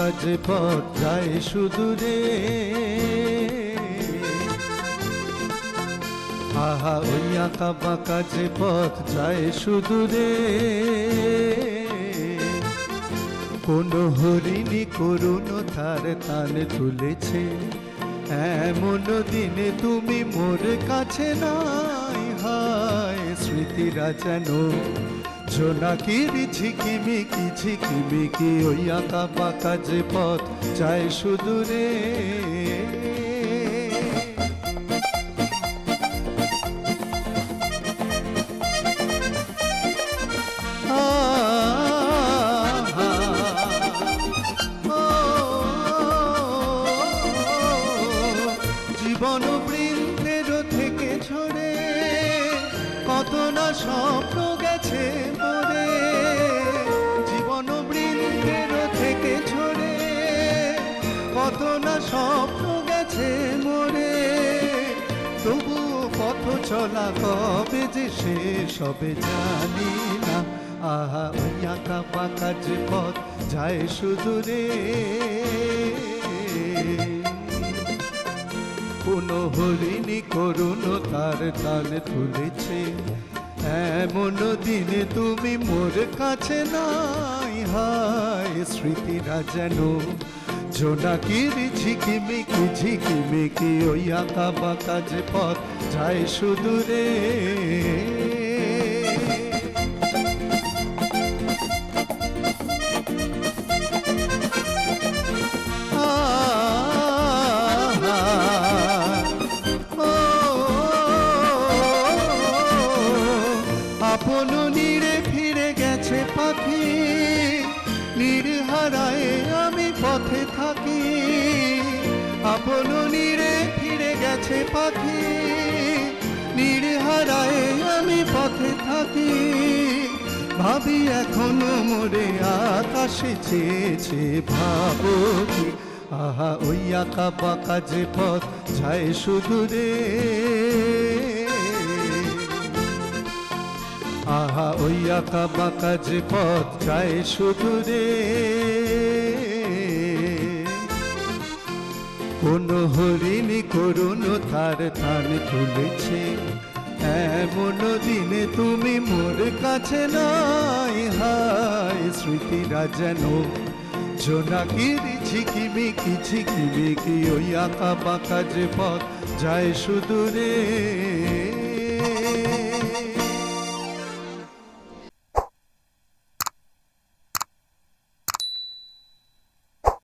বাঁকা যে পথ যায় সুদূরে, আহা ওই আঁকা বাঁকা যে পথ যায় সুদূরে। কোন হরিণী করুণ তার তানে তুলেছে, এমন দিনে তুমি মোর কাছে নাই। হায় স্মৃতিরা যেন জোনাকির ঝিকিমিকি ঝিকিমিকি, ওই আঁকা বাঁকা যে পথ যায় সুদূরে। জীবন বৃন্দের থেকে ঝরে কত না স্বপ্ন গেছে মরে, জীবন বৃন্দের থেকে ঝরে কত না স্বপ্ন গেছে মরে। তবু পথ চলা কবে যে শেষ হবে জানি না। আহা ওই আঁকা বাঁকা যে পথ যায় সুদূরে, কোন হরিণী করুণ তার তানে তুলেছে, এমন দিনে তুমি মোর কাছে নাই। হায় স্মৃতিরা যেন জোনাকির ঝিকিমিকি ঝিকিমিকি, ওই আঁকা বাঁকা যে পথ যায় সুদূরে। আপন নীড়ে ফিরে গেছে পাখি, নীড় হারায় আমি পথে থাকি। আপন নীড়ে ফিরে গেছে পাখি, নীড় হারায় আমি পথে থাকি। ভাবি এখনো মোরে আকাশে চেয়েছে ভাবো কি, আহা ওই আঁকা বাঁকা যে পথ যায় সুদূরে। আহা ওই আঁকা বাঁকা যে পথ যায় সুদূরে। কোন হরিণী করুণ তার তানে তুলেছে, এমন দিনে তুমি মোর কাছে নাই। হায় স্মৃতিরা যেন জোনাকির ঝিকিমিকি ঝিকিমিকি, ওই আঁকা বাঁকা যে পথ যায় সুদূরে।